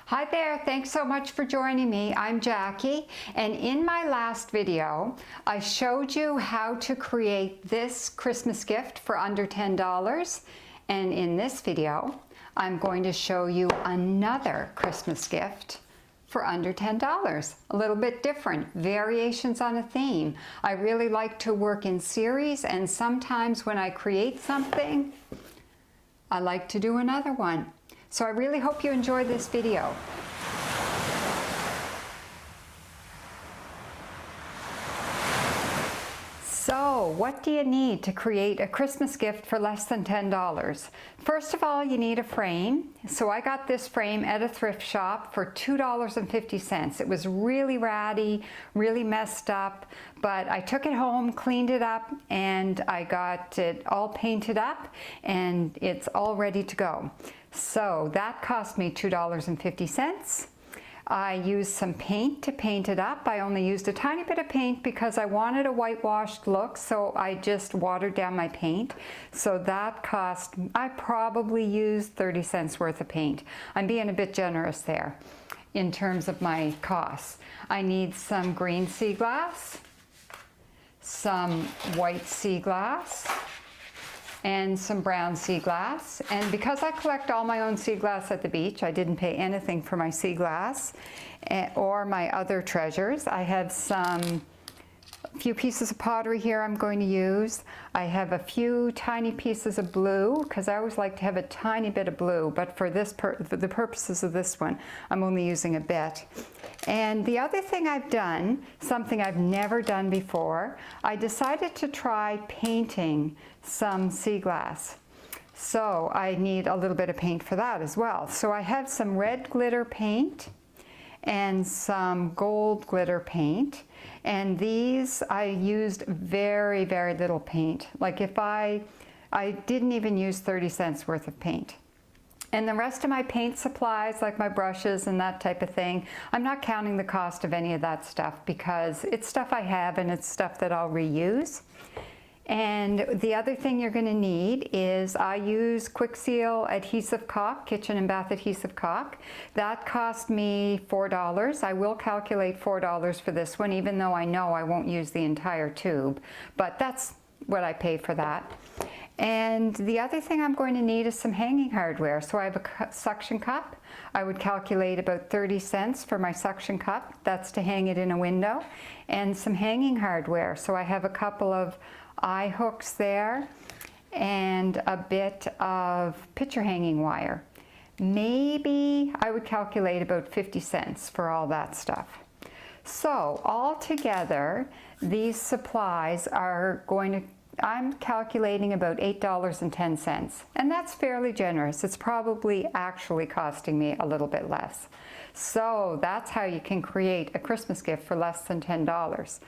Hi there, thanks so much for joining me. I'm Jackie, and in my last video I showed you how to create this Christmas gift for under $10, and in this video I'm going to show you another Christmas gift for under $10. A little bit different, variations on a theme. I really like to work in series, and sometimes when I create something I like to do another one. So I really hope you enjoy this video. So, what do you need to create a Christmas gift for less than $10? First of all, you need a frame. So I got this frame at a thrift shop for $2.50. It was really ratty, really messed up, but I took it home, cleaned it up, and I got it all painted up, and it's all ready to go. So that cost me $2.50. I used some paint to paint it up. I only used a tiny bit of paint because I wanted a whitewashed look, so I just watered down my paint. So that cost, I probably used 30 cents worth of paint. I'm being a bit generous there in terms of my costs. I need some green sea glass, some white sea glass, and some brown sea glass. And because I collect all my own sea glass at the beach, I didn't pay anything for my sea glass or my other treasures. I have a few pieces of pottery here I'm going to use. I have a few tiny pieces of blue because I always like to have a tiny bit of blue, but for the purposes of this one I'm only using a bit. And the other thing I've done, something I've never done before, I decided to try painting some sea glass. So I need a little bit of paint for that as well. So I have some red glitter paint and some gold glitter paint, and these I used very, very little paint. Like if I didn't even use 30 cents worth of paint. And the rest of my paint supplies, like my brushes and that type of thing, I'm not counting the cost of any of that stuff because it's stuff I have and it's stuff that I'll reuse. And the other thing you're going to need is I use Quick Seal adhesive caulk, kitchen and bath adhesive caulk. That cost me $4. I will calculate $4 for this one, even though I know I won't use the entire tube, but that's what I pay for that. And the other thing I'm going to need is some hanging hardware. So I have a suction cup. I would calculate about 30 cents for my suction cup. That's to hang it in a window. And some hanging hardware. So I have a couple of eye hooks there and a bit of picture hanging wire. Maybe I would calculate about 50 cents for all that stuff. So all together, these supplies are going to, I'm calculating about $8.10, and that's fairly generous. It's probably actually costing me a little bit less. So that's how you can create a Christmas gift for less than $10.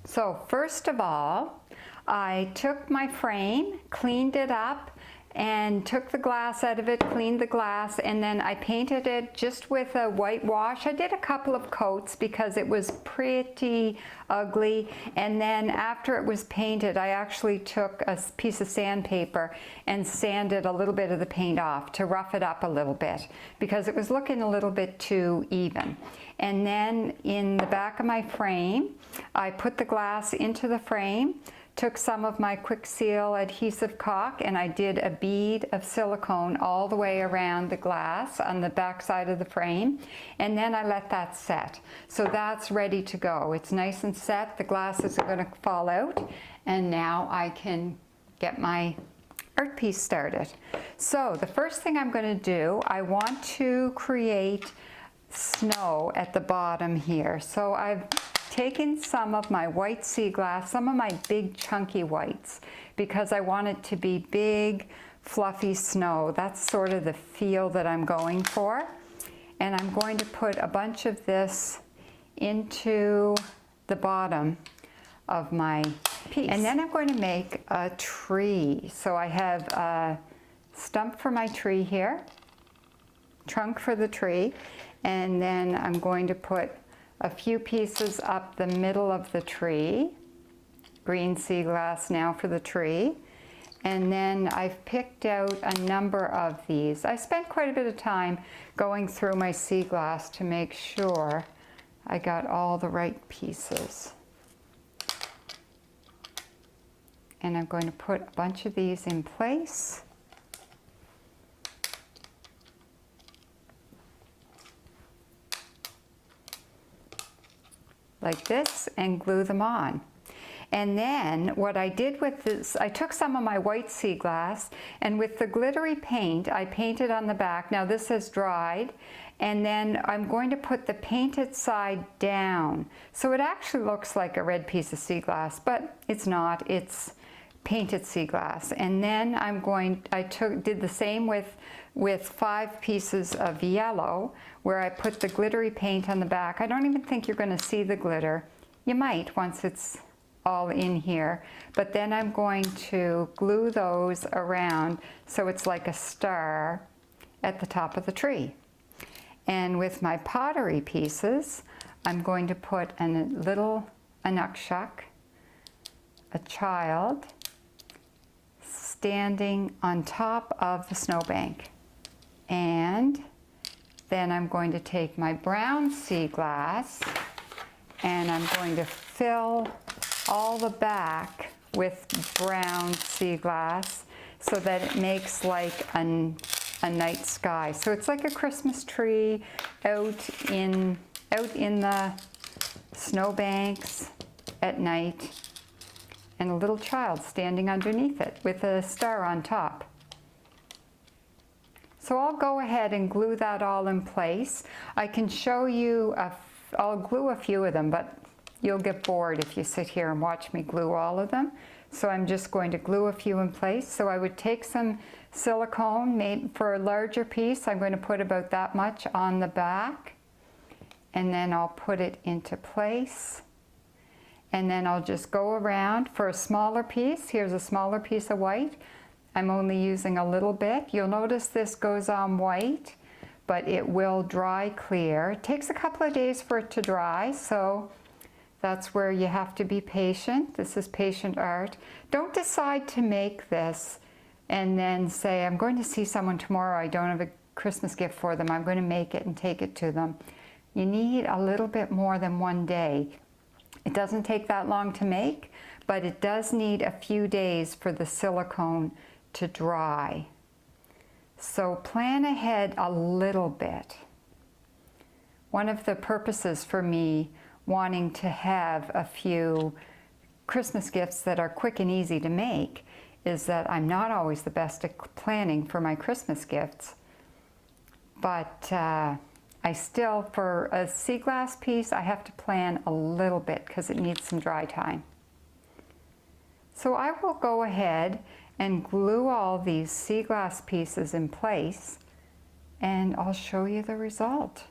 So first of all, I took my frame, cleaned it up, and took the glass out of it, cleaned the glass, and then I painted it just with a whitewash. I did a couple of coats because it was pretty ugly, and then after it was painted I actually took a piece of sandpaper and sanded a little bit of the paint off to rough it up a little bit because it was looking a little bit too even. And then in the back of my frame I put the glass into the frame, took some of my Quick Seal adhesive caulk, and I did a bead of silicone all the way around the glass on the back side of the frame, and then I let that set. So that's ready to go. It's nice and set. The glass isn't going to fall out, and now I can get my art piece started. So the first thing I'm going to do, I want to create snow at the bottom here. So I've taken some of my white sea glass, some of my big chunky whites, because I want it to be big, fluffy snow. That's sort of the feel that I'm going for. And I'm going to put a bunch of this into the bottom of my piece. And then I'm going to make a tree. So I have a stump for my tree here, trunk for the tree, and then I'm going to put a few pieces up the middle of the tree, green sea glass now for the tree. And then I've picked out a number of these. I spent quite a bit of time going through my sea glass to make sure I got all the right pieces. And I'm going to put a bunch of these in place. Like this, and glue them on. And then what I did with this, I took some of my white sea glass, and with the glittery paint, I painted on the back. Now this has dried, and then I'm going to put the painted side down. So it actually looks like a red piece of sea glass, but it's not, it's painted sea glass. And then did the same with 5 pieces of yellow, where I put the glittery paint on the back. I don't even think you're going to see the glitter. You might once it's all in here, but then I'm going to glue those around so it's like a star at the top of the tree. And with my pottery pieces, I'm going to put a nukshuk, a child, standing on top of the snowbank. And then I'm going to take my brown sea glass and I'm going to fill all the back with brown sea glass so that it makes like a night sky. So it's like a Christmas tree out in the snowbanks at night, and a little child standing underneath it with a star on top. So I'll go ahead and glue that all in place. I can show you, I'll glue a few of them, but you'll get bored if you sit here and watch me glue all of them. So I'm just going to glue a few in place. So I would take some silicone made for a larger piece. I'm going to put about that much on the back, and then I'll put it into place. And then I'll just go around for a smaller piece. Here's a smaller piece of white. I'm only using a little bit. You'll notice this goes on white, but it will dry clear. It takes a couple of days for it to dry, so that's where you have to be patient. This is patient art. Don't decide to make this and then say, I'm going to see someone tomorrow, I don't have a Christmas gift for them, I'm going to make it and take it to them. You need a little bit more than one day. It doesn't take that long to make, but it does need a few days for the silicone to dry. So plan ahead a little bit. One of the purposes for me wanting to have a few Christmas gifts that are quick and easy to make is that I'm not always the best at planning for my Christmas gifts. But I still, for a sea glass piece, I have to plan a little bit because it needs some dry time. So I will go ahead and glue all these sea glass pieces in place, and I'll show you the result.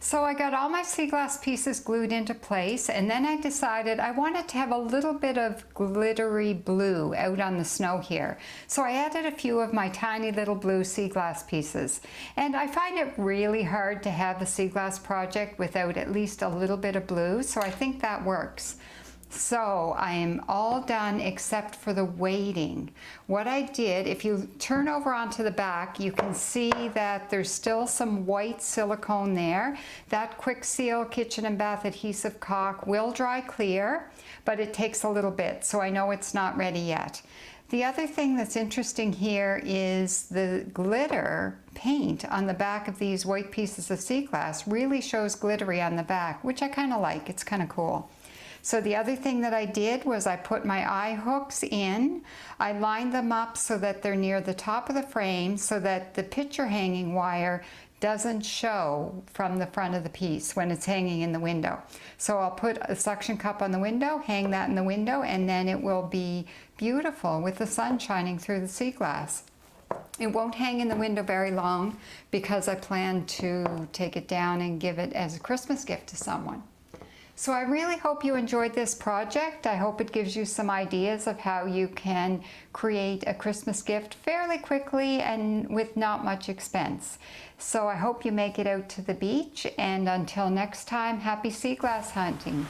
So I got all my sea glass pieces glued into place, and then I decided I wanted to have a little bit of glittery blue out on the snow here. So I added a few of my tiny little blue sea glass pieces. And I find it really hard to have a sea glass project without at least a little bit of blue, so I think that works. So I am all done except for the weighting. What I did, if you turn over onto the back, you can see that there's still some white silicone there. That Quick Seal Kitchen and Bath Adhesive Caulk will dry clear, but it takes a little bit, so I know it's not ready yet. The other thing that's interesting here is the glitter paint on the back of these white pieces of sea glass really shows glittery on the back, which I kind of like. It's kind of cool. So the other thing that I did was I put my eye hooks in. I lined them up so that they're near the top of the frame so that the picture hanging wire doesn't show from the front of the piece when it's hanging in the window. So I'll put a suction cup on the window, hang that in the window, and then it will be beautiful with the sun shining through the sea glass. It won't hang in the window very long because I plan to take it down and give it as a Christmas gift to someone. So I really hope you enjoyed this project. I hope it gives you some ideas of how you can create a Christmas gift fairly quickly and with not much expense. So I hope you make it out to the beach, and until next time, happy sea glass hunting.